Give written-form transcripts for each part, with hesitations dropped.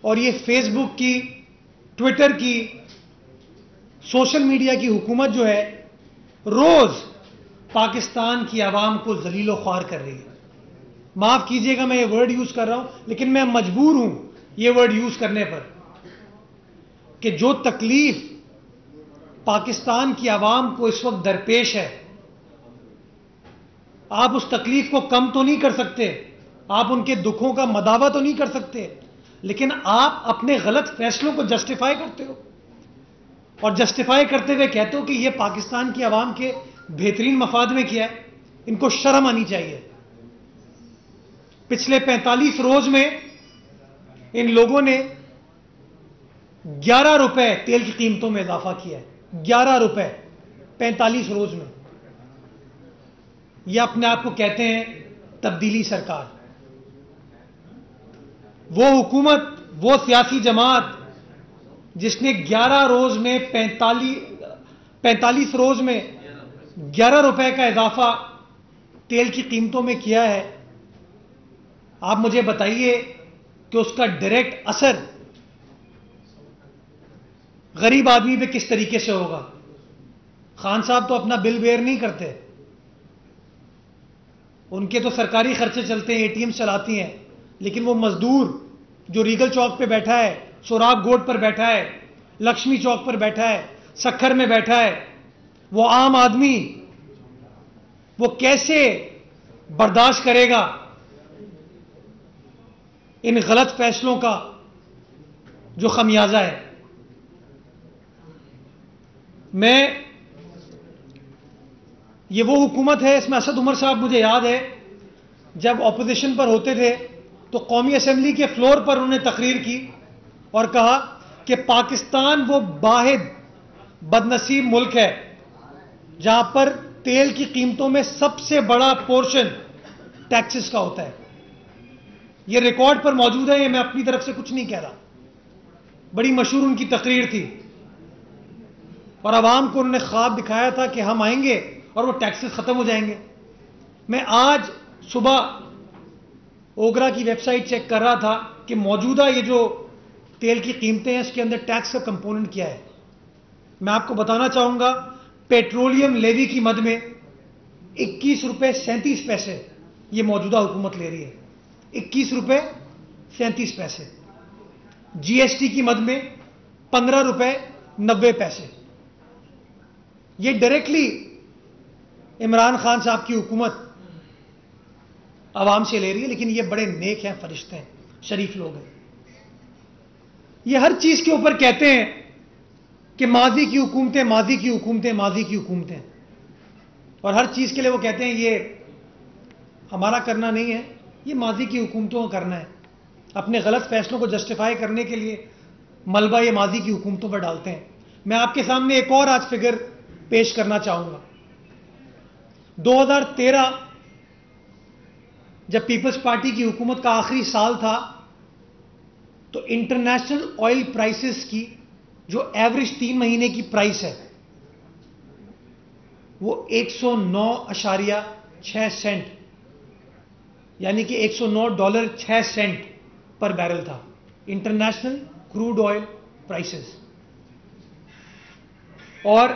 اور یہ فیس بک کی، ٹویٹر کی، سوشل میڈیا کی حکومت جو ہے روز پاکستان کی عوام کو ذلیل و خوار کر رہی ہے. معاف کیجئے گا میں یہ ورڈ یوز کر رہا ہوں، لیکن میں مجبور ہوں یہ ورڈ یوز کرنے پر، کہ جو تکلیف پاکستان کی عوام کو اس وقت درپیش ہے، آپ اس تکلیف کو کم تو نہیں کر سکتے، آپ ان کے دکھوں کا مداوع تو نہیں کر سکتے، لیکن آپ اپنے غلط فیصلوں کو جسٹیفائی کرتے ہو، اور جسٹیفائی کرتے ہوئے کہتے ہو کہ یہ پاکستان کی عوام کے بہترین مفاد میں کیا ہے. ان کو شرم آنی چاہیے. پچھلے 45 روز میں ان لوگوں نے 11 روپے تیل کی قیمتوں میں اضافہ کیا ہے. 11 روپے 45 روز میں. یہ اپنے آپ کو کہتے ہیں تبدیلی سرکار. وہ حکومت، وہ سیاسی جماعت جس نے 11 روز میں 45 روز میں 11 روپے کا اضافہ تیل کی قیمتوں میں کیا ہے، آپ مجھے بتائیے کہ اس کا ڈائریکٹ اثر غریب آدمی پہ کس طریقے سے ہوگا. خان صاحب تو اپنا بل بیئر نہیں کرتے، ان کے تو سرکاری خرچے چلتے ہیں، اے ٹی ایم چلاتی ہیں، لیکن وہ مزدور جو ریگل چوک پہ بیٹھا ہے، سوراخ گوٹ پر بیٹھا ہے، لکشمی چوک پر بیٹھا ہے، سکھر میں بیٹھا ہے، وہ عام آدمی وہ کیسے برداشت کرے گا ان غلط فیصلوں کا جو خمیازہ ہے. یہ وہ حکومت ہے، اس میں اسد عمر صاحب مجھے یاد ہے جب اپوزیشن پر ہوتے تھے تو قومی اسمبلی کے فلور پر انہوں نے تقریر کی اور کہا کہ پاکستان وہ واحد بدنصیب ملک ہے جہاں پر تیل کی قیمتوں میں سب سے بڑا پورشن ٹیکسز کا ہوتا ہے. یہ ریکارڈ پر موجود ہے، یہ میں اپنی طرف سے کچھ نہیں کہہ رہا. بڑی مشہور ان کی تقریر تھی اور عوام کو انہوں نے خواب دکھایا تھا کہ ہم آئیں گے اور وہ ٹیکسز ختم ہو جائیں گے. میں آج صبح اوگرا کی ویب سائٹ چیک کر رہا تھا کہ موجودہ یہ جو تیل کی قیمتیں ہیں اس کے اندر ٹیکس کا کمپوننٹ کیا ہے. میں آپ کو بتانا چاہوں گا پیٹرولیم لیوی کی مد میں 21 روپے 37 پیسے یہ موجودہ حکومت لے رہی ہے. 21 روپے 37 پیسے. جی ایس ٹی کی مد میں 15 روپے 90 پیسے. یہ ڈائریکٹلی عمران خان صاحب کی حکومت عوام سے لے رہی ہے، لیکن یہ بڑے نیک ہیں، فرشتے ہیں، شریف لوگ ہیں. یہ ہر چیز کے اوپر کہتے ہیں کہ ماضی کی حکومتیں، ماضی کی حکومتیں، ماضی کی حکومتیں، اور ہر چیز کے لیے وہ کہتے ہیں یہ ہمارا کرنا نہیں ہے، یہ ماضی کی حکومتوں کا کرنا ہے. اپنے غلط فیصلوں کو جسٹیفائی کرنے کے لیے ملبہ یہ ماضی کی حکومتوں پر ڈالتے ہیں. میں آپ کے سامنے ایک اور آج فگر پیش کرنا چاہوں گا. 2013 جب پیپلز پارٹی کی حکومت کا آخری سال تھا تو انٹرنیشنل آئل پرائسز کی جو ایوریج 3 مہینے کی پرائس ہے وہ 109.6 سینٹ، یعنی کہ $109.06 پر بیرل تھا. International crude oil prices. اور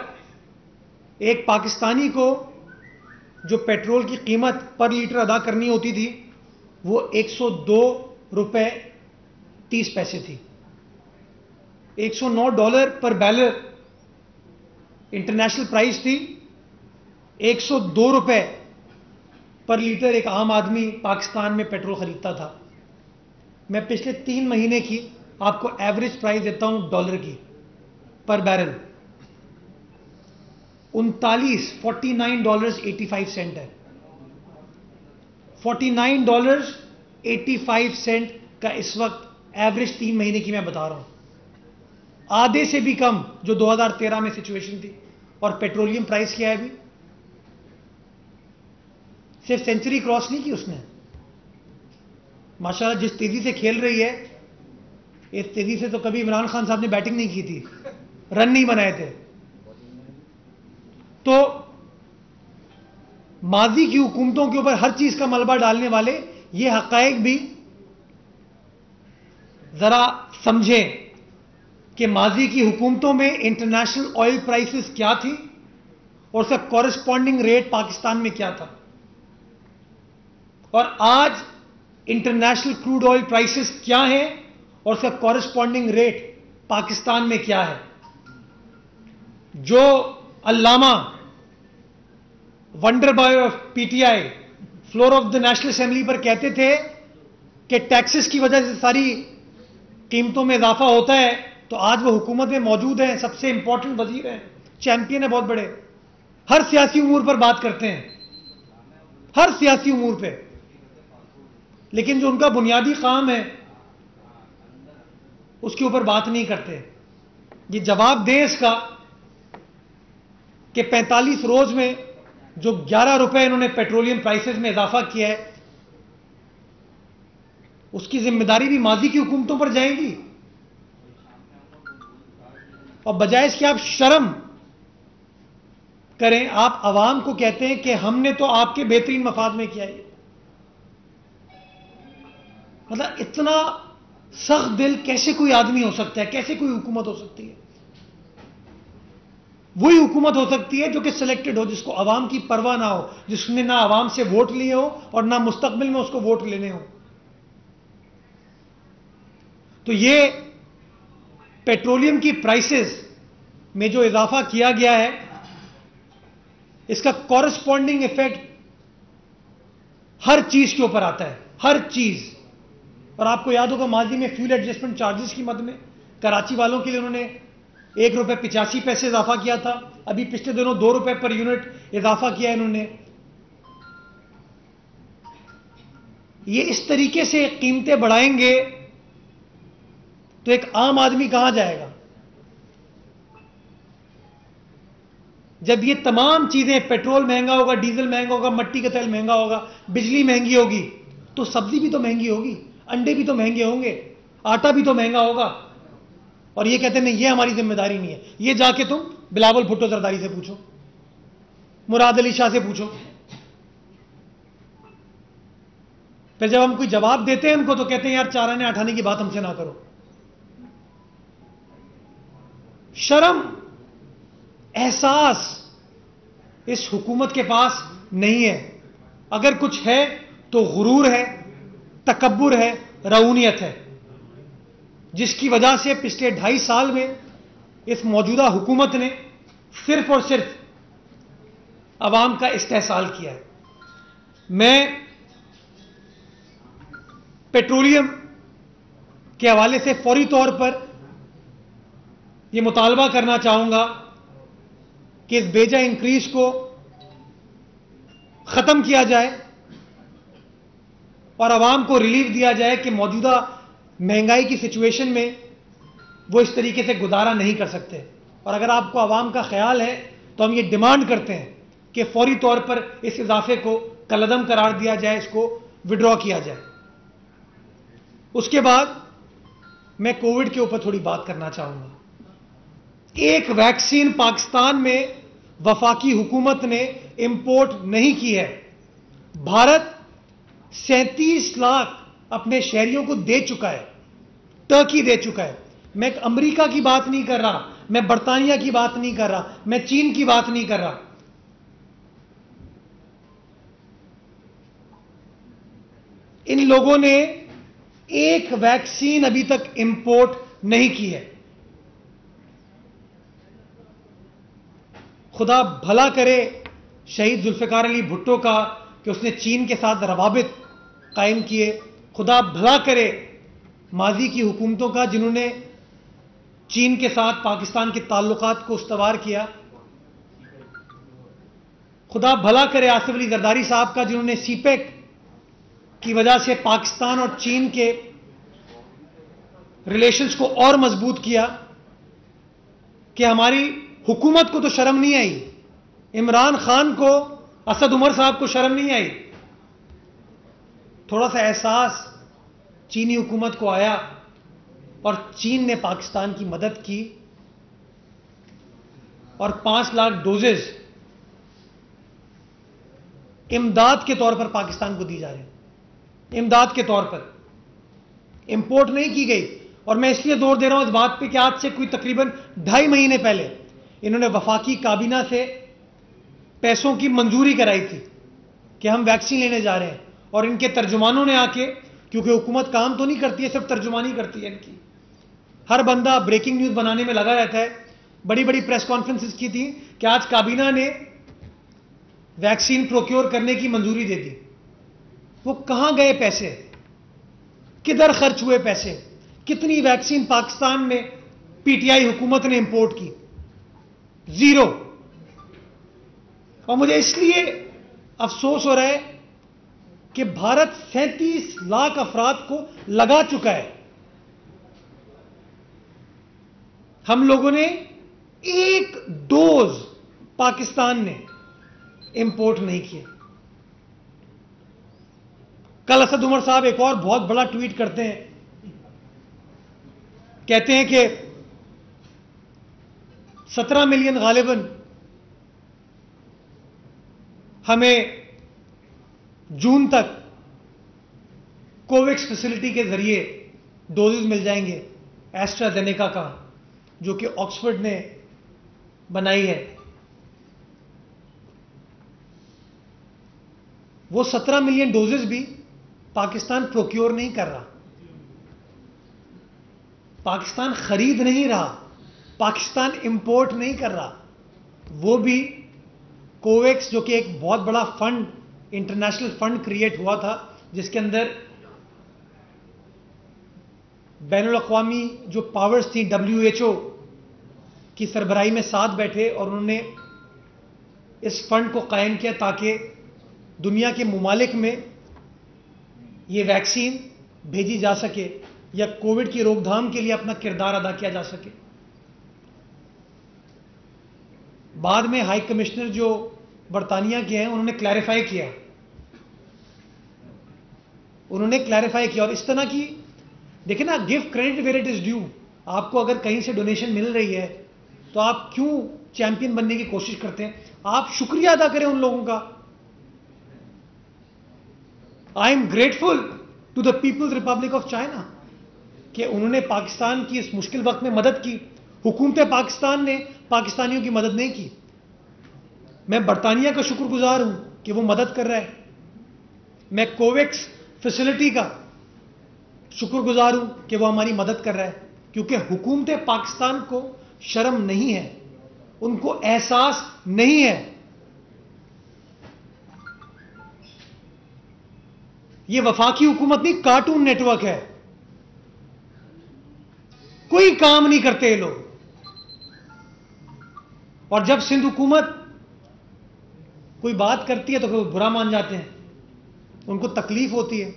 ایک پاکستانی کو جو پیٹرول کی قیمت پر لیٹر ادا کرنی ہوتی تھی وہ $102.30 تھی. $109 پر بیرل انٹرنیشنل پرائس تھی. $102 پر لیٹر ایک عام آدمی پاکستان میں پیٹرول خریدتا تھا. میں پچھلے 3 مہینے کی آپ کو ایوریج پرائس دیتا ہوں ڈالر کی پر بیرل. $49.85 ہے. $49.85 کا اس وقت ایوریج 3 مہینے کی میں بتا رہا ہوں. آدھے سے بھی کم جو 2013 میں سچویشن تھی. اور پیٹرولیم پرائس کیا ہے ابھی؟ صرف سینچری کراس نہیں کی اس نے. ماشاءاللہ جس تیزی سے کھیل رہی ہے، اس تیزی سے تو کبھی عمران خان صاحب نے بیٹنگ نہیں کی تھی، رن نہیں بنائے تھے. تو ماضی کی حکومتوں کے اوپر ہر چیز کا ملبہ ڈالنے والے یہ حقائق بھی ذرا سمجھیں کہ ماضی کی حکومتوں میں انٹرنیشنل آئل پرائسز کیا تھی اور اس کا کورسپونڈنگ ریٹ پاکستان میں کیا تھا، اور آج انٹرنیشنل کروڈ آئل پرائسز کیا ہیں اور اس کا کورسپونڈنگ ریٹ پاکستان میں کیا ہے۔ جو علامہ wonder boy of P T I floor of the national assembly پر کہتے تھے کہ ٹیکسز کی وجہ سے ساری قیمتوں میں اضافہ ہوتا ہے، تو آج وہ حکومت میں موجود ہیں، سب سے امپورٹنٹ وزیر ہیں، چیمپئن ہیں بہت بڑے، ہر سیاسی امور پر بات کرتے ہیں، ہر سیاسی امور پہ، لیکن جو ان کا بنیادی کام ہے اس کے اوپر بات نہیں کرتے۔ یہ جواب دیں اس کا کہ 45 روز میں جو 11 روپے انہوں نے پیٹرولیم پرائسز میں اضافہ کیا ہے، اس کی ذمہ داری بھی ماضی کی حکومتوں پر جائے گی، اور بجائے اس کے آپ شرم کریں، آپ عوام کو کہتے ہیں کہ ہم نے تو آپ کے بہترین مفاد میں کیا ہے۔ مطلب اتنا سخت دل کیسے کوئی آدمی ہو سکتا ہے، کیسے کوئی حکومت ہو سکتی ہے؟ وہی حکومت ہو سکتی ہے جو کہ سلیکٹڈ ہو، جس کو عوام کی پرواہ نہ ہو، جس نے نہ عوام سے ووٹ لیے ہو اور نہ مستقبل میں اس کو ووٹ لینے ہو۔ تو یہ پیٹرولیم کی پرائسز میں جو اضافہ کیا گیا ہے، اس کا کورسپونڈنگ ایفیکٹ ہر چیز کے اوپر آتا ہے، ہر چیز۔ اور آپ کو یاد ہوگا ماضی میں فیول ایڈجسٹمنٹ چارجز کی مد میں کراچی والوں کے لیے انہوں نے 1 روپے 85 پیسے اضافہ کیا تھا، ابھی پچھلے دنوں 2 روپے پر یونٹ اضافہ کیا انہوں نے۔ یہ اس طریقے سے قیمتیں بڑھائیں گے تو ایک عام آدمی کہاں جائے گا؟ جب یہ تمام چیزیں، پیٹرول مہنگا ہوگا، ڈیزل مہنگا ہوگا، مٹی کا تیل مہنگا ہوگا، بجلی مہنگی ہوگی، تو سبزی بھی تو مہنگی ہوگی، انڈے بھی تو مہنگے ہوں گے، آٹا بھی تو مہنگا ہوگا۔ اور یہ کہتے ہیں نہیں، یہ ہماری ذمہ داری نہیں ہے۔ یہ جا کے تم بلاول بھٹو زرداری سے پوچھو، مراد علی شاہ سے پوچھو۔ پھر جب ہم کوئی جواب دیتے ہیں ان کو تو کہتے ہیں یار چارانے اٹھانے کی بات ہم سے نہ کرو۔ شرم، احساس اس حکومت کے پاس نہیں ہے۔ اگر کچھ ہے تو غرور ہے، تکبر ہے، رعونیت ہے، جس کی وجہ سے پچھلے 2.5 سال میں اس موجودہ حکومت نے صرف اور صرف عوام کا استحصال کیا ہے۔ میں پیٹرولیم کے حوالے سے فوری طور پر یہ مطالبہ کرنا چاہوں گا کہ اس بیجا انکریز کو ختم کیا جائے اور عوام کو ریلیف دیا جائے کہ موجودہ مہنگائی کی سچویشن میں وہ اس طریقے سے گزارا نہیں کر سکتے۔ اور اگر آپ کو عوام کا خیال ہے تو ہم یہ ڈیمانڈ کرتے ہیں کہ فوری طور پر اس اضافے کو کالعدم قرار دیا جائے، اس کو وڈرا کیا جائے۔ اس کے بعد میں کووڈ کے اوپر تھوڑی بات کرنا چاہوں گا۔ ایک ویکسین پاکستان میں وفاقی حکومت نے امپورٹ نہیں کی ہے۔ بھارت 37 لاکھ اپنے شہریوں کو دے چکا ہے، ٹرکی دے چکا ہے۔ میں امریکہ کی بات نہیں کر رہا، میں برطانیہ کی بات نہیں کر رہا، میں چین کی بات نہیں کر رہا۔ ان لوگوں نے ایک ویکسین ابھی تک امپورٹ نہیں کی ہے۔ خدا بھلا کرے شہید ذوالفقار علی بھٹو کا کہ اس نے چین کے ساتھ روابط قائم کیے، خدا بھلا کرے ماضی کی حکومتوں کا جنہوں نے چین کے ساتھ پاکستان کے تعلقات کو استوار کیا، خدا بھلا کرے آصف علی زرداری صاحب کا جنہوں نے سی پیک کی وجہ سے پاکستان اور چین کے ریلیشنز کو اور مضبوط کیا، کہ ہماری حکومت کو تو شرم نہیں آئی، عمران خان کو، اسد عمر صاحب کو شرم نہیں آئی۔ تھوڑا سا احساس چینی حکومت کو آیا اور چین نے پاکستان کی مدد کی اور 5 لاکھ ڈوزز امداد کے طور پر پاکستان کو دی جا رہی ہیں۔ امداد کے طور پر امپورٹ نہیں کی گئی، اور میں اس لیے زور دے رہا ہوں اس بات پہ کہ آج سے کوئی تقریباً 2.5 مہینے پہلے انہوں نے وفاقی کابینہ سے پیسوں کی منظوری کرائی تھی کہ ہم ویکسین لینے جا رہے ہیں، اور ان کے ترجمانوں نے آ کے، کیونکہ حکومت کام تو نہیں کرتی ہے، صرف ترجمانی کرتی ہے ان کی، ہر بندہ بریکنگ نیوز بنانے میں لگا رہتا ہے، بڑی بڑی پریس کانفرنسز کی تھی کہ آج کابینہ نے ویکسین پروکیور کرنے کی منظوری دے دی۔ وہ کہاں گئے پیسے؟ کدھر خرچ ہوئے پیسے؟ کتنی ویکسین پاکستان میں پی ٹی آئی حکومت نے امپورٹ کی؟ زیرو۔ اور مجھے اس لیے افسوس ہو رہا ہے کہ بھارت 37 لاکھ افراد کو لگا چکا ہے، ہم لوگوں نے ایک ڈوز پاکستان نے امپورٹ نہیں کیا۔ کل اسد عمر صاحب ایک اور بہت بڑا ٹویٹ کرتے ہیں، کہتے ہیں کہ 17 ملین غالباً ہمیں جون تک کوویکس فیسلٹی کے ذریعے ڈوزز مل جائیں گے ایسٹرا زینیکا کا، جو کہ آکسفورڈ نے بنائی ہے۔ وہ 17 ملین ڈوزز بھی پاکستان پروکیور نہیں کر رہا، پاکستان خرید نہیں رہا، پاکستان امپورٹ نہیں کر رہا، وہ بھی کوویکس جو کہ ایک بہت بڑا فنڈ، انٹرنیشنل فنڈ کریٹ ہوا تھا، جس کے اندر بین الاقوامی جو پاورز تھیں، WHO کی سربراہی میں ساتھ بیٹھے اور انہوں نے اس فنڈ کو قائم کیا تاکہ دنیا کے ممالک میں یہ ویکسین بھیجی جا سکے یا کووڈ کی روک تھام کے لیے اپنا کردار ادا کیا جا سکے۔ بعد میں ہائی کمشنر جو برطانیہ کے ہیں انہوں نے کلیریفائی کیا، اور اس طرح کی دیکھیں نا، give credit where it is due. آپ کو اگر کہیں سے ڈونیشن مل رہی ہے تو آپ کیوں چیمپئن بننے کی کوشش کرتے ہیں؟ آپ شکریہ ادا کریں ان لوگوں کا۔ I am grateful to the people's republic of China کہ انہوں نے پاکستان کی اس مشکل وقت میں مدد کی، حکومت پاکستان نے پاکستانیوں کی مدد نہیں کی۔ میں برطانیہ کا شکر گزار ہوں کہ وہ مدد کر رہا ہے، میں کوویکس فیسلٹی کا شکر گزار ہوں کہ وہ ہماری مدد کر رہا ہے، کیونکہ حکومت پاکستان کو شرم نہیں ہے، ان کو احساس نہیں ہے۔ یہ وفاقی حکومت نہیں، کارٹون نیٹ ورک ہے، کوئی کام نہیں کرتے یہ لوگ۔ اور جب سندھ حکومت کوئی بات کرتی ہے تو وہ برا مان جاتے ہیں، ان کو تکلیف ہوتی ہے،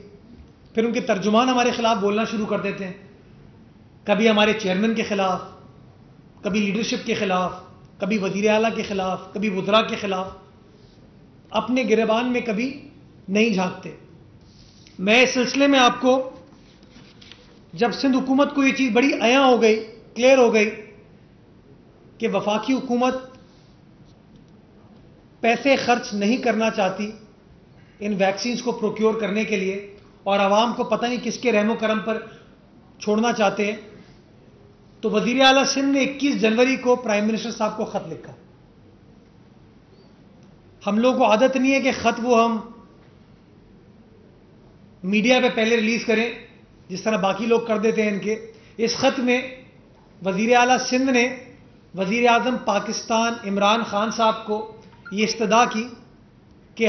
پھر ان کے ترجمان ہمارے خلاف بولنا شروع کر دیتے ہیں، کبھی ہمارے چیئرمین کے خلاف، کبھی لیڈرشپ کے خلاف، کبھی وزیر اعلیٰ کے خلاف، کبھی وزراء کے خلاف، اپنے گریبان میں کبھی نہیں جھانکتے۔ میں اس سلسلے میں آپ کو، جب سندھ حکومت کو یہ چیز بڑی عیاں ہو گئی، کلیئر ہو گئی کہ وفاقی حکومت پیسے خرچ نہیں کرنا چاہتی ان ویکسینز کو پروکیور کرنے کے لیے، اور عوام کو پتہ نہیں کس کے رحم و کرم پر چھوڑنا چاہتے ہیں، تو وزیر اعلیٰ سندھ نے 21 جنوری کو پرائم منسٹر صاحب کو خط لکھا۔ ہم لوگوں کو عادت نہیں ہے کہ خط وہ ہم میڈیا پہ پہلے ریلیز کریں جس طرح باقی لوگ کر دیتے ہیں ان کے۔ اس خط میں وزیر اعلیٰ سندھ نے وزیر اعظم پاکستان عمران خان صاحب کو یہ استدعا کی کہ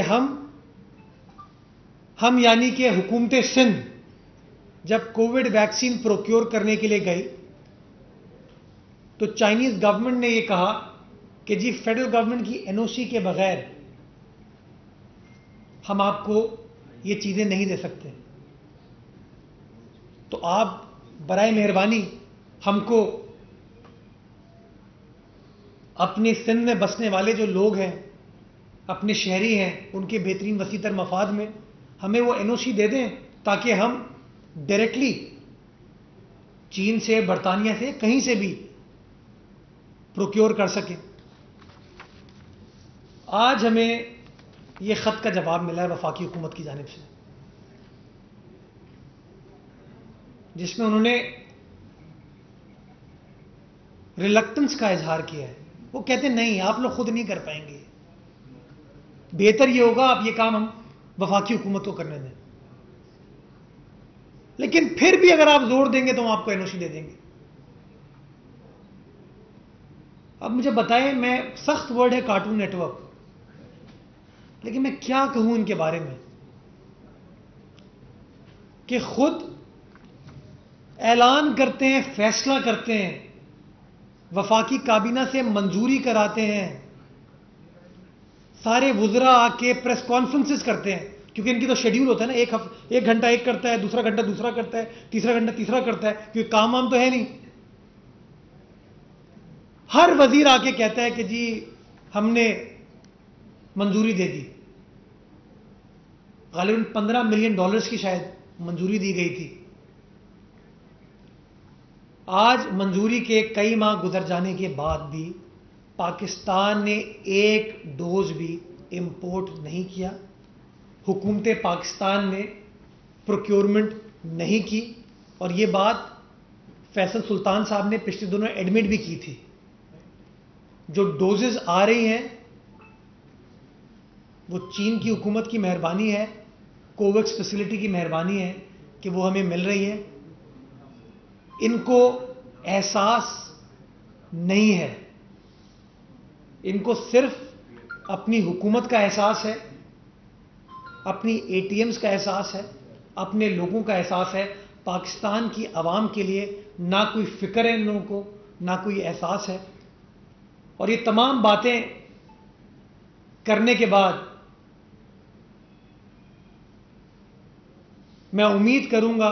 ہم یعنی کہ حکومت سندھ جب کووڈ ویکسین پروکیور کرنے کے لیے گئی تو چائنیز گورنمنٹ نے یہ کہا کہ جی فیڈرل گورنمنٹ کی NOC کے بغیر ہم آپ کو یہ چیزیں نہیں دے سکتے، تو آپ برائے مہربانی ہم کو اپنے سندھ میں بسنے والے جو لوگ ہیں، اپنے شہری ہیں، ان کے بہترین وسیع تر مفاد میں ہمیں وہ NOC دے دیں تاکہ ہم ڈائریکٹلی چین سے، برطانیہ سے، کہیں سے بھی پروکیور کر سکیں۔ آج ہمیں یہ خط کا جواب ملا ہے وفاقی حکومت کی جانب سے، جس میں انہوں نے ریلکٹنس کا اظہار کیا ہے. وہ کہتے ہیں نہیں آپ لوگ خود نہیں کر پائیں گے, بہتر یہ ہوگا آپ یہ کام ہم وفاقی حکومت کو کرنے دیں. لیکن پھر بھی اگر آپ زور دیں گے تو ہم آپ کو NOC دے دیں گے. اب مجھے بتائیں, میں سخت ورڈ ہے کارٹون نیٹ ورک, لیکن میں کیا کہوں ان کے بارے میں کہ خود اعلان کرتے ہیں, فیصلہ کرتے ہیں, وفاقی کابینہ سے منظوری کراتے ہیں, سارے وزراء آ کے پریس کانفرنسز کرتے ہیں, کیونکہ ان کی تو شیڈیول ہوتا ہے نا, ایک گھنٹہ ایک کرتا ہے, دوسرا گھنٹہ دوسرا کرتا ہے, تیسرا گھنٹہ تیسرا کرتا ہے, کیونکہ کام وام تو ہے نہیں. ہر وزیر آ کے کہتا ہے کہ جی ہم نے منظوری دے دی. غالباً $15 ملین کی شاید منظوری دی گئی تھی. آج منظوری کے کئی ماہ گزر جانے کے بعد بھی پاکستان نے ایک ڈوز بھی امپورٹ نہیں کیا. حکومت پاکستان نے پروکیورمنٹ نہیں کی, اور یہ بات فیصل سلطان صاحب نے پچھلے دنوں ایڈمٹ بھی کی تھی. جو ڈوزز آ رہی ہیں وہ چین کی حکومت کی مہربانی ہے, کوویکس فیسلٹی کی مہربانی ہے کہ وہ ہمیں مل رہی ہیں. ان کو احساس نہیں ہے, ان کو صرف اپنی حکومت کا احساس ہے, اپنی ATMs کا احساس ہے, اپنے لوگوں کا احساس ہے. پاکستان کی عوام کے لیے نہ کوئی فکر ہے ان لوگوں کو, نہ کوئی احساس ہے. اور یہ تمام باتیں کرنے کے بعد میں امید کروں گا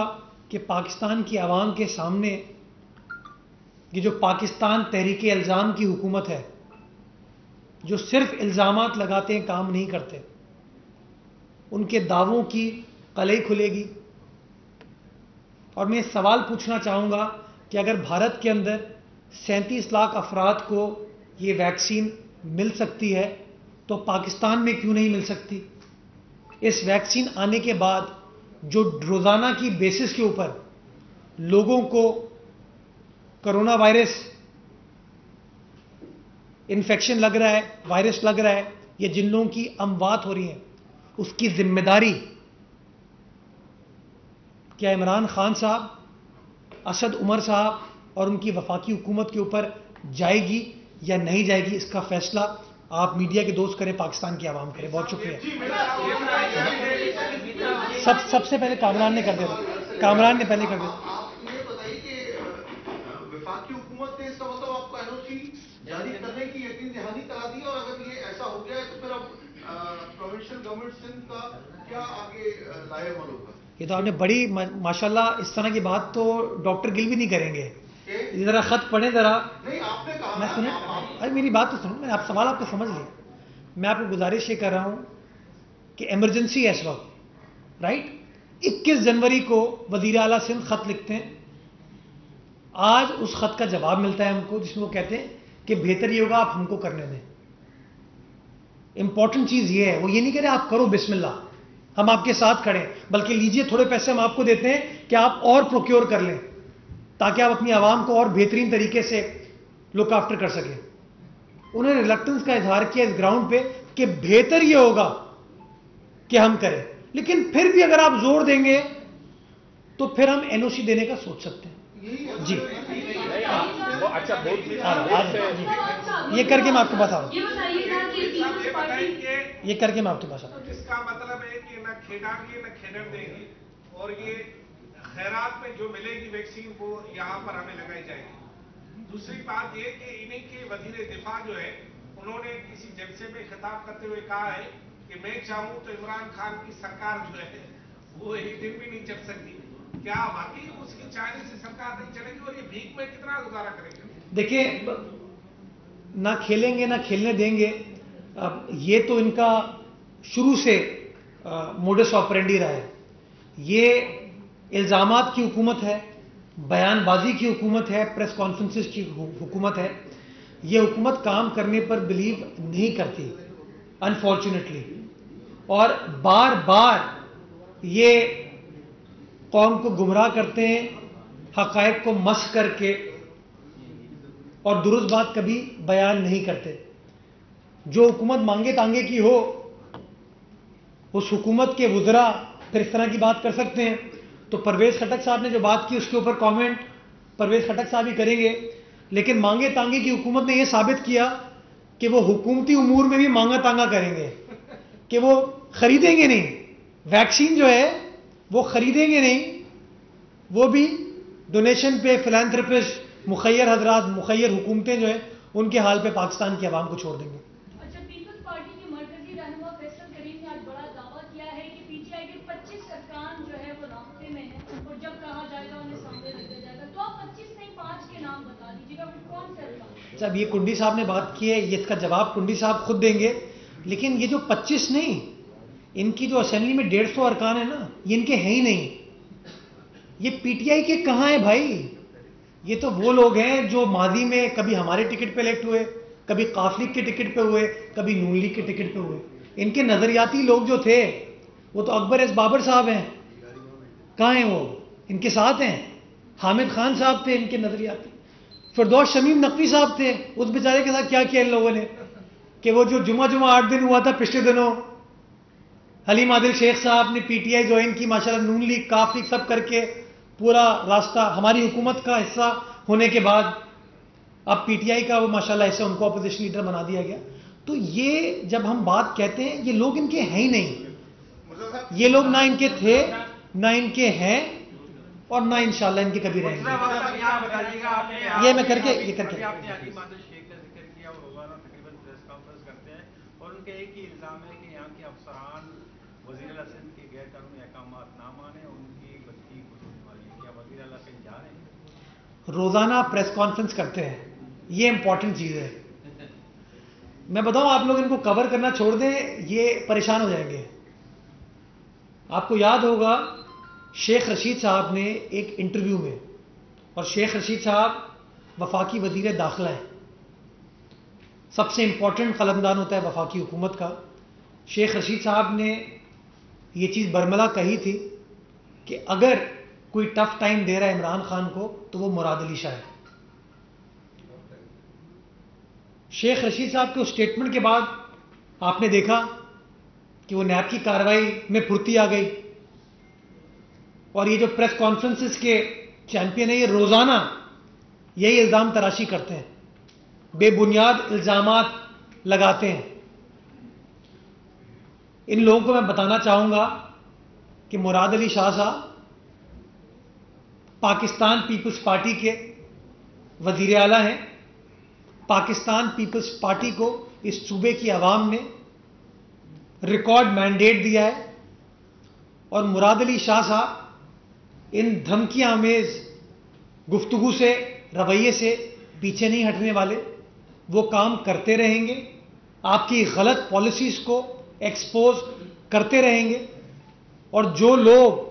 کہ پاکستان کی عوام کے سامنے یہ جو پاکستان تحریک الزام کی حکومت ہے, جو صرف الزامات لگاتے ہیں کام نہیں کرتے, ان کے دعووں کی قلعی کھلے گی. اور میں سوال پوچھنا چاہوں گا کہ اگر بھارت کے اندر 37 لاکھ افراد کو یہ ویکسین مل سکتی ہے تو پاکستان میں کیوں نہیں مل سکتی؟ اس ویکسین آنے کے بعد جو روزانہ کی بیسس کے اوپر لوگوں کو کرونا وائرس انفیکشن لگ رہا ہے, وائرس لگ رہا ہے, یا جن لوگوں کی اموات ہو رہی ہیں, اس کی ذمہ داری کیا عمران خان صاحب, اسد عمر صاحب اور ان کی وفاقی حکومت کے اوپر جائے گی یا نہیں جائے گی؟ اس کا فیصلہ آپ میڈیا کے دوست کریں, پاکستان کی عوام کریں. بہت شکریہ. سب سے پہلے کامران نے کر دیا, کامران نے پہلے کر دیا. آپ یہ بتائیے کہ وفاقی حکومت نے اس کا مطلب آپ کو NOC جاری کرنے کی یقین دہانی کرا دی, اور اگر یہ ایسا ہو گیا ہے تو پھر اب پروونشل گورنمنٹ سندھ کا کیا آگے لائے عمل ہوگا؟ یہ تو آپ نے بڑی ماشاءاللہ اس طرح کی بات تو ڈاکٹر گل بھی نہیں کریں گے. ذرا خط پڑھیں ذرا. نہیں آپ نے کہا, میں سنیں, ارے میری بات تو سنیں, میں آپ سوال آپ کو سمجھ لیا. میں آپ کو گزارش یہ کر رہا ہوں کہ ایمرجنسی ہے اس وقت, رائٹ. 21 جنوری کو وزیر اعلیٰ سندھ خط لکھتے ہیں. آج اس خط کا جواب ملتا ہے ہم کو, جس میں وہ کہتے ہیں کہ بہتر یہ ہوگا آپ ہم کو کرنے دیں. امپورٹنٹ چیز یہ ہے, وہ یہ نہیں کہہ رہے آپ کرو بسم اللہ, ہم آپ کے ساتھ کھڑے ہیں, بلکہ لیجئے تھوڑے پیسے ہم آپ کو دیتے ہیں کہ آپ اور پروکیور کر لیں تاکہ آپ اپنی عوام کو اور بہترین طریقے سے لک آفٹر کر سکیں. انہوں نے ریلکٹنس کا اظہار کیا اس گراؤنڈ پہ کہ بہتر یہ ہوگا کہ ہم کریں, لیکن پھر بھی اگر آپ زور دیں گے تو پھر ہم NOC دینے کا سوچ سکتے ہیں. جی یہ کر کے میں آپ کے پاس آؤں, یہ کر کے میں آپ کے پاس آؤں. اس کا مطلب ہے کہ نہ کھیلیں گے نہ کھیلنے دیں گے, اور یہ خیرات میں جو ملے گی ویکسین وہ یہاں پر ہمیں لگائی جائے گی. دوسری بات یہ کہ انہیں کے وزیر دفاع جو ہے انہوں نے کسی جلسے میں خطاب کرتے ہوئے کہا ہے کہ میں چاہوں تو عمران خان کی سرکار جو ہے وہ ایک دن بھی نہیں چل سکتی. کیا واقعی اس کی چاہنے سے سرکار نہیں چلے گی, اور یہ بھیک میں کتنا گزارا کریں گے؟ دیکھیں, نہ کھیلیں گے نہ کھیلنے دیں گے, یہ تو ان کا شروع سے موڈس آپرینڈی رہا ہے. یہ الزامات کی حکومت ہے, بیان بازی کی حکومت ہے, پریس کانفرنسز کی حکومت ہے. یہ حکومت کام کرنے پر بلیو نہیں کرتی انفارچونیٹلی, اور بار بار یہ قوم کو گمراہ کرتے ہیں, حقائق کو مسخ کر کے. اور درست بات کبھی بیان نہیں کرتے. جو حکومت مانگے تانگے کی ہو اس حکومت کے وزراء پھر اس طرح کی بات کر سکتے ہیں. تو پرویز خٹک صاحب نے جو بات کی اس کے اوپر کامنٹ پرویز خٹک صاحب ہی کریں گے. لیکن مانگے تانگے کی حکومت نے یہ ثابت کیا کہ وہ حکومتی امور میں بھی مانگا تانگا کریں گے, کہ وہ خریدیں گے نہیں. ویکسین جو ہے وہ خریدیں گے نہیں, وہ بھی ڈونیشن پہ فلانتھرپسٹ مخیر حضرات, مخیر حکومتیں جو ہیں ان کے حال پہ پاکستان کی عوام کو چھوڑ دیں گے. اچھا, پیپلز پارٹی کے مرکزی رہنما فیصل کریم نے آج بڑا دعویٰ کیا ہے کہ پی ٹی آئی کے 25 ارکان جو ہے وہ رابطے میں ہیں اور جب کہا جائے گا انہیں سامنے رکھا جائے گا. تو آپ 25 نہیں 5 کے نام بتا دیجیے گا, وہ کون سے ارکان؟ جب یہ کنڈی صاحب نے بات کی ہے, یہ اس کا جواب کنڈی صاحب خود دیں گے. لیکن یہ جو 25 نہیں, ان کی جو اسمبلی میں 150 ارکان ہیں نا, یہ ان کے ہیں ہی نہیں. یہ پی ٹی آئی کے کہاں ہیں بھائی؟ یہ تو وہ لوگ ہیں جو ماضی میں کبھی ہمارے ٹکٹ پہ الیکٹ ہوئے, کبھی قاف لیگ کے ٹکٹ پہ ہوئے, کبھی نون لیگ کے ٹکٹ پہ ہوئے. ان کے نظریاتی لوگ جو تھے وہ تو اکبر ایس بابر صاحب ہیں. کہاں ہیں وہ؟ ان کے ساتھ ہیں. حامد خان صاحب تھے ان کے نظریاتی. فردوس شمیم نقوی صاحب تھے. اس بیچارے کے ساتھ کیا کیا ان لوگوں نے, کہ وہ جو جمعہ 8 دن ہوا تھا پچھلے دنوں, حلیم عادل شیخ صاحب نے پی ٹی آئی جوائن کی, ماشاءاللہ نون لیگ قاف لیگ سب کر کے پورا راستہ ہماری حکومت کا حصہ ہونے کے بعد اب پی ٹی آئی کا وہ ماشاءاللہ ایسے ان کو اپوزیشن لیڈر بنا دیا گیا. تو یہ جب ہم بات کہتے ہیں, یہ لوگ ان کے ہیں ہی نہیں. یہ لوگ نہ ان کے تھے, نہ ان کے ہیں, اور نہ انشاءاللہ ان کے کبھی رہیں گے. یہ میں کر کے اور ان کے ایک ہی الزام ہے کہ یہاں کے افسران وزیر اعلیٰ سندھ کے غیر قانونی احکامات نہ مانیں, ان کی بچی کو سننے والی ہے. کیا وزیر اعلیٰ سندھ جا رہے ہیں؟ روزانہ پریس کانفرنس کرتے ہیں, یہ امپورٹنٹ چیز ہے. میں بتاؤں آپ لوگ ان کو کور کرنا چھوڑ دیں, یہ پریشان ہو جائیں گے. آپ کو یاد ہوگا شیخ رشید صاحب نے ایک انٹرویو میں, اور شیخ رشید صاحب وفاقی وزیر داخلہ ہیں, سب سے امپورٹنٹ قلمدان ہوتا ہے وفاقی حکومت کا. شیخ رشید صاحب نے یہ چیز برملا کہی تھی کہ اگر کوئی ٹف ٹائم دے رہا ہے عمران خان کو تو وہ مراد علی شاہ ہے. شیخ رشید صاحب کے اس اسٹیٹمنٹ کے بعد آپ نے دیکھا کہ وہ نیب کی کارروائی میں پھرتی آ گئی, اور یہ جو پریس کانفرنسز کے چیمپئن ہیں یہ روزانہ یہی الزام تراشی کرتے ہیں, بے بنیاد الزامات لگاتے ہیں. ان لوگوں کو میں بتانا چاہوں گا کہ مراد علی شاہ صاحب پاکستان پیپلز پارٹی کے وزیر اعلیٰ ہیں. پاکستان پیپلز پارٹی کو اس صوبے کی عوام نے ریکارڈ مینڈیٹ دیا ہے, اور مراد علی شاہ صاحب ان دھمکیاں آمیز گفتگو سے, رویے سے پیچھے نہیں ہٹنے والے. وہ کام کرتے رہیں گے, آپ کی غلط پالیسیز کو ایکسپوز کرتے رہیں گے. اور جو لوگ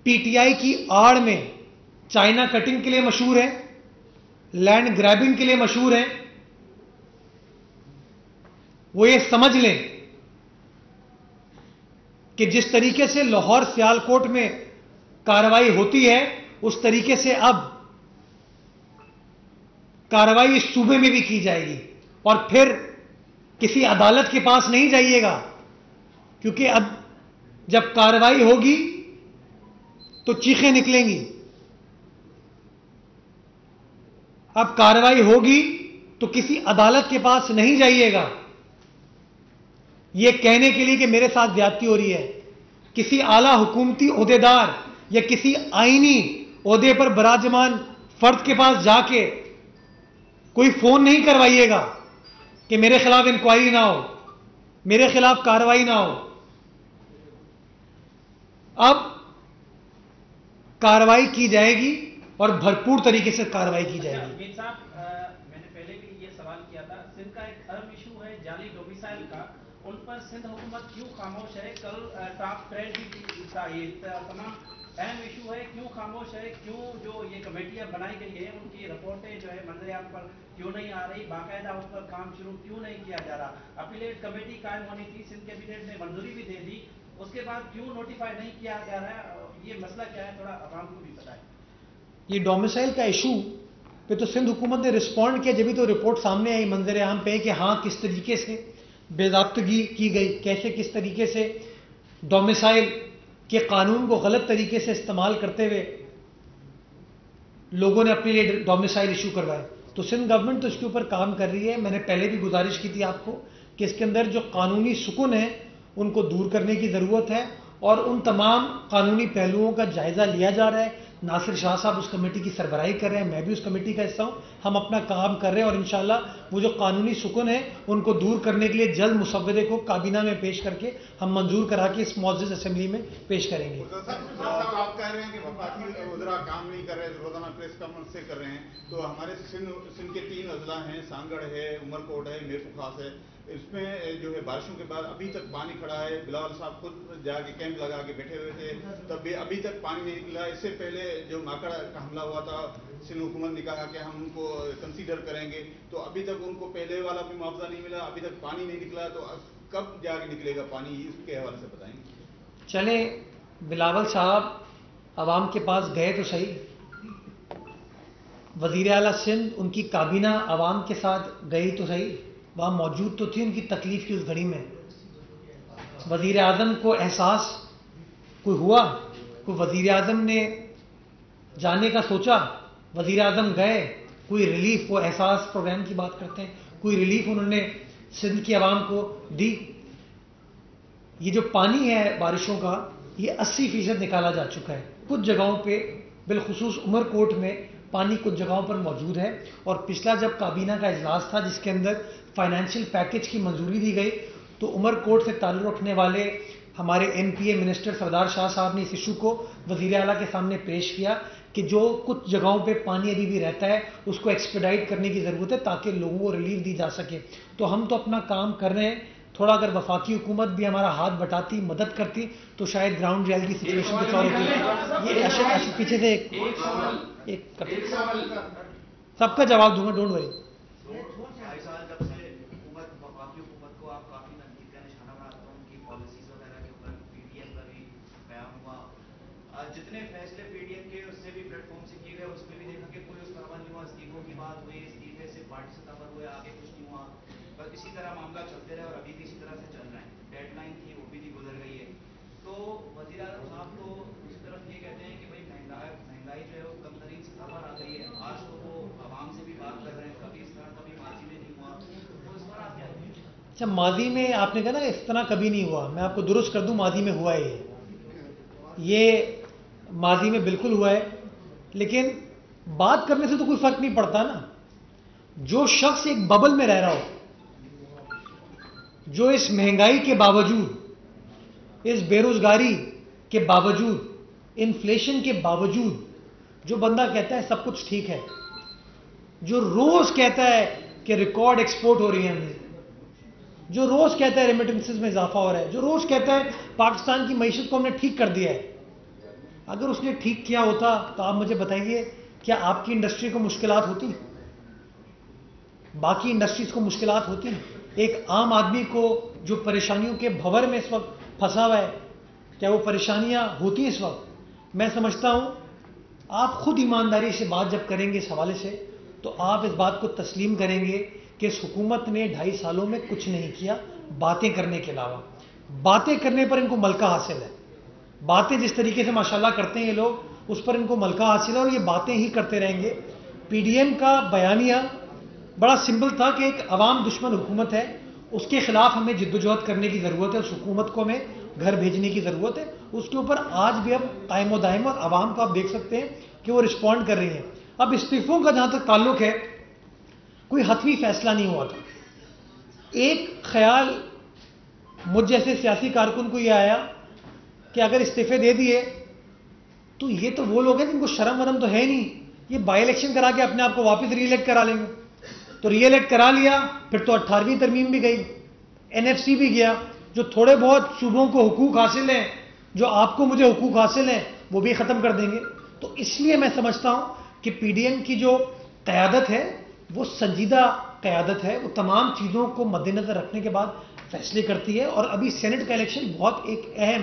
پی ٹی آئی کی آڑ میں چائنا کٹنگ کے لیے مشہور ہیں, لینڈ گریبنگ کے لیے مشہور ہیں, وہ یہ سمجھ لیں کہ جس طریقے سے لاہور سیالکوٹ میں کارروائی ہوتی ہے اس طریقے سے اب کارروائی اس صوبے میں بھی کی جائے گی. اور پھر کسی عدالت کے پاس نہیں جائیے گا, کیونکہ اب جب کارروائی ہوگی تو چیخیں نکلیں گی. اب کارروائی ہوگی تو کسی عدالت کے پاس نہیں جائیے گا یہ کہنے کے لیے کہ میرے ساتھ زیادتی ہو رہی ہے. کسی اعلیٰ حکومتی عہدیدار یا کسی آئینی عہدے پر براجمان فرد کے پاس جا کے کوئی فون نہیں کروائیے گا کہ میرے خلاف انکوائری نہ ہو, میرے خلاف کارروائی نہ ہو. اب کارروائی کی جائے گی اور بھرپور طریقے سے کارروائی کی جائے گی. میر صاحب, میں نے پہلے بھی یہ سوال کیا تھا, سندھ کا ایک اہم ایشو ہے جعلی ڈومیسائل کا, ان پر سندھ حکومت کیوں خاموش ہے؟ کل ٹاپ ٹرینڈ بھی تھا, یہ تمام اہم ایشو ہے, کیوں خاموش ہے؟ کیوں جو یہ کمیٹیاں بنائی گئی ہیں ان کی رپورٹیں جو ہے منظریات پر کیوں نہیں آ رہی؟ باقاعدہ اس پر کام شروع کیوں نہیں کیا جا رہا؟ اپیلیٹ کمیٹی قائم ہونی تھی, سندھ کیبنٹ نے منظوری بھی دے دی, اس کے بعد کیوں نوٹیفائی نہیں کیا جا رہا ہے؟ یہ مسئلہ کیا ہے, تھوڑا عوام کو بھی بتائیں. یہ ڈومیسائل کا ایشو پہ تو سندھ حکومت نے رسپونڈ کیا جبھی تو رپورٹ سامنے آئی منظر عام پہ کہ ہاں کس طریقے سے بے ضابطگی کی گئی، کیسے کس طریقے سے ڈومیسائل کے قانون کو غلط طریقے سے استعمال کرتے ہوئے لوگوں نے اپنے لیے ڈومیسائل ایشو کروائے. تو سندھ گورنمنٹ تو اس کے اوپر کام کر رہی ہے. میں نے پہلے بھی گزارش کی تھی آپ کو کہ اس کے اندر جو قانونی سکون ہیں ان کو دور کرنے کی ضرورت ہے اور ان تمام قانونی پہلوؤں کا جائزہ لیا جا رہا ہے. ناصر شاہ صاحب اس کمیٹی کی سربراہی کر رہے ہیں، میں بھی اس کمیٹی کا حصہ ہوں. ہم اپنا کام کر رہے ہیں اور انشاءاللہ وہ جو قانونی سکون ہے ان کو دور کرنے کے لیے جلد مسودے کو کابینہ میں پیش کر کے ہم منظور کرا کے اس معزز اسمبلی میں پیش کریں گے. صاحب آپ کہہ رہے ہیں کہ وفاقی وزراء کام نہیں کر رہے، روزانہ پریس کانفرنس سے کر رہے ہیں، تو ہمارے سندھ کے 3 اضلاع ہیں، سانگڑ ہے، عمر کوٹ ہے، میر خاص ہے، اس میں جو ہے بارشوں کے بعد ابھی تک پانی کھڑا ہے. بلاول صاحب خود جا کے کیمپ لگا کے بیٹھے ہوئے تھے، تب بھی ابھی تک پانی نہیں نکلا. اس سے پہلے جو ماکڑ کا حملہ ہوا تھا سندھ حکومت نے کہا کہ ہم ان کو کنسیڈر کریں گے، تو ابھی تک ان کو پہلے والا بھی معاوضہ نہیں ملا، ابھی تک پانی نہیں نکلا. تو کب جا کے نکلے گا پانی، اس کے حوالے سے بتائیں. چلیں بلاول صاحب عوام کے پاس گئے تو صحیح، وزیر اعلیٰ سندھ ان کی کابینہ عوام کے ساتھ گئی تو صحیح، وہاں موجود تو تھی ان کی تکلیف کی اس گھڑی میں. وزیر اعظم کو احساس کوئی ہوا؟ کوئی وزیر اعظم نے جانے کا سوچا؟ وزیر اعظم گئے، کوئی ریلیف، وہ احساس پروگرام کی بات کرتے ہیں، کوئی ریلیف انہوں نے سندھ کی عوام کو دی؟ یہ جو پانی ہے بارشوں کا یہ 80% نکالا جا چکا ہے. کچھ جگہوں پہ بالخصوص عمر کوٹ میں پانی کچھ جگہوں پر موجود ہے. اور پچھلا جب کابینہ کا اجلاس تھا جس کے اندر فائنینشیل پیکج کی منظوری دی گئی تو عمر کوٹ سے تعلق رکھنے والے ہمارے ایم پی اے منسٹر سردار شاہ صاحب نے اس ایشو کو وزیر اعلیٰ کے سامنے پیش کیا کہ جو کچھ جگہوں پہ پانی ابھی بھی رہتا ہے اس کو ایکسپیڈائٹ کرنے کی ضرورت ہے تاکہ لوگوں کو ریلیف دی جا سکے. تو ہم تو اپنا کام کر رہے ہیں. تھوڑا اگر وفاقی حکومت بھی ہمارا ہاتھ بٹاتی، مدد کرتی تو شاید گراؤنڈ ریئلٹی سچویشن کچھ اور ہوتی. یہ ایسے پیچھے سے ایک سب کا جواب دوں گا، ڈونٹ وری. 2.5 سال جب سے حکومت وفاقی حکومت کو آپ کافی نزدیک کا نشانہ بناتے ہیں، ان کی پالیسیز وغیرہ کے اوپر پی ڈی ایم کا بھی قیام ہوا. جتنے فیصلے پی ڈی ایم کے اس سے بھی پلیٹ فارم سے کیے گئے اس میں بھی دیکھا کہ کوئی اس طرح نہیں ہوا. استعفوں کی بات ہوئی، استعفے سے پارٹی سطح پر ہوئے، آگے کچھ نہیں ہوا. بس اسی طرح معاملہ چلتے رہے اور ابھی بھی اسی طرح سے چل رہے ہیں. ڈیڈ لائن تھی وہ بھی گزر گئی ہے. تو وزیر اعظم صاحب تو اس طرف یہ کہتے ہیں کہ بھائی مہنگائی جو ہے وہ کم ترین سطح پر آ گئی ہے. آج تو وہ عوام سے بھی بات کر رہے ہیں، کبھی اس طرح کبھی ماضی میں نہیں ہوا. تو اس پر آپ کیا کہیں؟ اچھا، ماضی میں آپ نے کہا نا اس طرح کبھی نہیں ہوا، میں آپ کو درست کر دوں، ماضی میں ہوا ہے. یہ ماضی میں بالکل ہوا ہے، لیکن بات کرنے سے تو کوئی فرق نہیں پڑتا نا. جو شخص ایک ببل میں رہ رہا ہو، جو اس مہنگائی کے باوجود، اس بے روزگاری کے باوجود، انفلیشن کے باوجود جو بندہ کہتا ہے سب کچھ ٹھیک ہے، جو روز کہتا ہے کہ ریکارڈ ایکسپورٹ ہو رہی ہے ہمیں، جو روز کہتا ہے ریمیٹنسز میں اضافہ ہو رہا ہے، جو روز کہتا ہے پاکستان کی معیشت کو ہم نے ٹھیک کر دیا ہے. اگر اس نے ٹھیک کیا ہوتا تو آپ مجھے بتائیے کیا آپ کی انڈسٹری کو مشکلات ہوتی؟ باقی انڈسٹریز کو مشکلات ہوتی؟ ایک عام آدمی کو جو پریشانیوں کے بھور میں اس وقت پھنسا ہوا ہے، کیا وہ پریشانیاں ہوتی ہیں اس وقت؟ میں سمجھتا ہوں آپ خود ایمانداری سے بات جب کریں گے اس حوالے سے تو آپ اس بات کو تسلیم کریں گے کہ اس حکومت نے 2.5 سالوں میں کچھ نہیں کیا باتیں کرنے کے علاوہ. باتیں کرنے پر ان کو ملکہ حاصل ہے. باتیں جس طریقے سے ماشاءاللہ کرتے ہیں یہ لوگ، اس پر ان کو ملکہ حاصل ہے اور یہ باتیں ہی کرتے رہیں گے. پی ڈی ایم کا بیانیہ بڑا سمپل تھا کہ ایک عوام دشمن حکومت ہے، اس کے خلاف ہمیں جدوجہد کرنے کی ضرورت ہے، اس حکومت کو ہمیں گھر بھیجنے کی ضرورت ہے. اس کے اوپر آج بھی اب قائم و دائم اور عوام کو آپ دیکھ سکتے ہیں کہ وہ رسپونڈ کر رہی ہیں. اب استعفوں کا جہاں تک تعلق ہے، کوئی حتمی فیصلہ نہیں ہوا تھا. ایک خیال مجھ جیسے سیاسی کارکن کو یہ آیا کہ اگر استعفے دے دیے تو یہ تو وہ لوگ ہیں جن کو شرم ورم تو ہے نہیں، یہ بائی الیکشن کرا کے اپنے آپ کو واپس ری الیکٹ کرا لیں گے. تو ری الیکٹ کرا لیا، پھر تو 18ویں ترمیم بھی گئی، این ایف سی بھی گیا. جو تھوڑے بہت صوبوں کو حقوق حاصل ہیں، جو آپ کو مجھے حقوق حاصل ہیں، وہ بھی ختم کر دیں گے. تو اس لیے میں سمجھتا ہوں کہ پی ڈی ایم کی جو قیادت ہے وہ سنجیدہ قیادت ہے، وہ تمام چیزوں کو مد نظر رکھنے کے بعد فیصلے کرتی ہے. اور ابھی سینٹ کا الیکشن بہت ایک اہم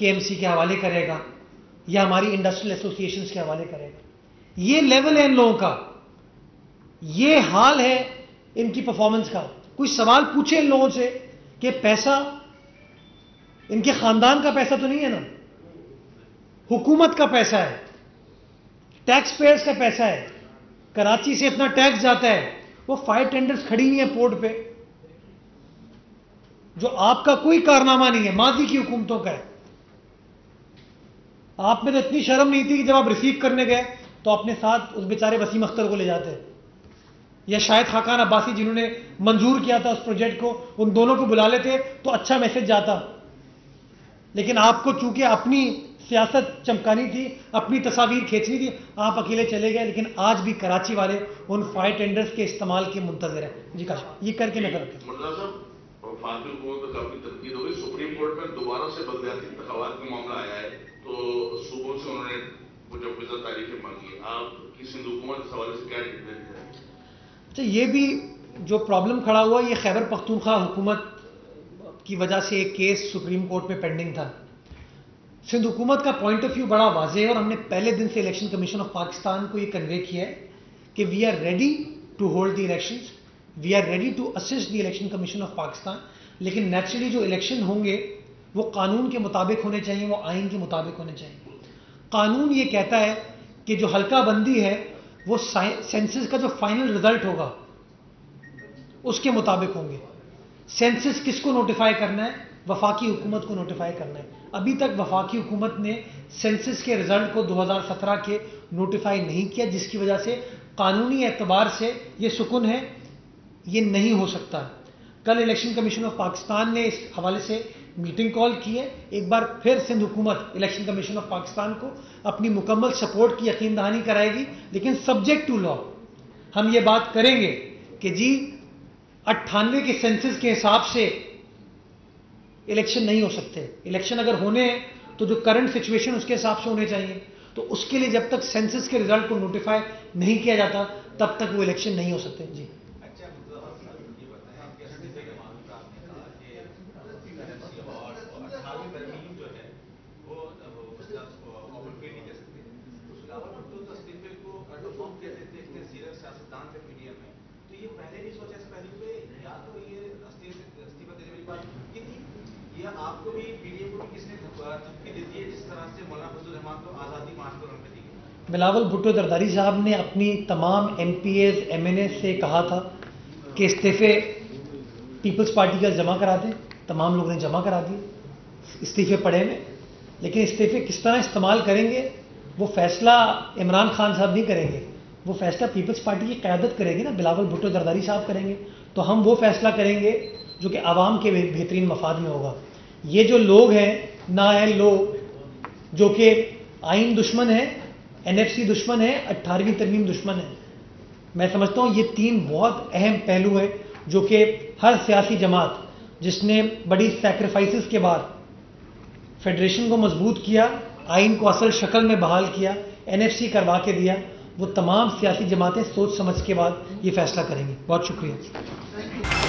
KMC کے حوالے کرے گا یا ہماری انڈسٹریل ایسوسیشنز کے حوالے کرے گا. یہ لیول ہے ان لوگوں کا, یہ حال ہے ان کی پرفارمنس کا. کوئی سوال پوچھے ان لوگوں سے کہ پیسہ ان کے خاندان کا پیسہ تو نہیں ہے نا, حکومت کا پیسہ ہے, ٹیکس پیئرز کا پیسہ ہے. کراچی سے اتنا ٹیکس جاتا ہے, وہ فائر ٹینڈرز کھڑی ہوئی ہیں پورٹ پہ, جو آپ کا کوئی کارنامہ نہیں ہے, ماضی کی حکومتوں کا ہے. آپ میں تو اتنی شرم نہیں تھی کہ جب آپ ریسیو کرنے گئے تو اپنے ساتھ اس بیچارے وسیم اختر کو لے جاتے, یا شاید خاقان عباسی جنہوں نے منظور کیا تھا اس پروجیکٹ کو, ان دونوں کو بلا لیتے تو اچھا میسج جاتا. لیکن آپ کو چونکہ اپنی سیاست چمکانی تھی, اپنی تصاویر کھینچنی تھی, آپ اکیلے چلے گئے. لیکن آج بھی کراچی والے ان فائر ٹینڈرز کے استعمال کے منتظر ہیں. جی کاش یہ کر کے میں کرتا ہوں. مرزا صاحب, وفاقی حکومت پر کافی تنقید ہو گئی. سپریم کورٹ میں دوبارہ سے بلدیاتی انتخابات کا معاملہ آیا ہے تو صوبوں سے انہوں نے کچھ اپیزہ تاریخیں مانگی. آپ کی سندھ حکومت اس حوالے سے کیا ٹھیک ہے؟ اچھا, یہ بھی جو پرابلم کھڑا ہوا یہ خیبر پختونخوا حکومت کی وجہ سے ایک کیس سپریم کورٹ میں پینڈنگ تھا. سندھ حکومت کا پوائنٹ آف ویو بڑا واضح ہے, اور ہم نے پہلے دن سے الیکشن کمیشن آف پاکستان کو یہ کنوے کیا ہے کہ we are ready to hold the elections, we are ready to assist the election commission of Pakistan. لیکن نیچرلی جو الیکشن ہوں گے وہ قانون کے مطابق ہونے چاہیے, وہ آئین کے مطابق ہونے چاہیے. قانون یہ کہتا ہے کہ جو حلقہ بندی ہے وہ سینسس کا جو فائنل رزلٹ ہوگا اس کے مطابق ہوں گے. سینسس کس کو نوٹیفائی کرنا ہے؟ وفاقی حکومت کو نوٹیفائی کرنا ہے. ابھی تک وفاقی حکومت نے سینسس کے رزلٹ کو 2017 کے نوٹیفائی نہیں کیا, جس کی وجہ سے قانونی اعتبار سے یہ سکون ہے, یہ نہیں ہو سکتا. کل الیکشن کمیشن آف پاکستان نے اس حوالے سے میٹنگ کال کی ہے. ایک بار پھر سندھ حکومت الیکشن کمیشن آف پاکستان کو اپنی مکمل سپورٹ کی یقین دہانی کرائے گی, لیکن سبجیکٹ ٹو لا. ہم یہ بات کریں گے کہ جی 98 کے سینسس کے حساب سے الیکشن نہیں ہو سکتے. الیکشن اگر ہونے ہیں تو جو کرنٹ سچویشن اس کے حساب سے ہونے چاہیے. تو اس کے لیے جب تک سینسس کے رزلٹ کو نوٹیفائی نہیں کیا جاتا تب تک وہ الیکشن نہیں ہو سکتے. جی آپ کو بھی پی ڈی ایم کو بھی کس نے دھمکی دی ہے جس طرح سے مولانا فضل الرحمان کو آزادی مارچ پر ان پہ دی گئی؟ بلاول بھٹو زرداری صاحب نے اپنی تمام MPAs MNAs سے کہا تھا کہ استعفے پیپلز پارٹی کا جمع کرا دیں. تمام لوگوں نے جمع کرا دیے, استعفے پڑے میں. لیکن استعفے کس طرح استعمال کریں گے وہ فیصلہ عمران خان صاحب نہیں کریں گے, وہ فیصلہ پیپلز پارٹی کی قیادت کرے گی نا, بلاول بھٹو زرداری صاحب کریں گے. تو ہم وہ فیصلہ کریں گے جو کہ عوام کے بہترین مفاد میں ہوگا. یہ جو لوگ ہیں نااہل لوگ جو کہ آئین دشمن ہے, NFC دشمن ہے, 18ویں ترمیم دشمن ہے, میں سمجھتا ہوں یہ 3 بہت اہم پہلو ہیں جو کہ ہر سیاسی جماعت جس نے بڑی سیکریفائسز کے بعد فیڈریشن کو مضبوط کیا, آئین کو اصل شکل میں بحال کیا, NFC کروا کے دیا, وہ تمام سیاسی جماعتیں سوچ سمجھ کے بعد یہ فیصلہ کریں گی. بہت شکریہ.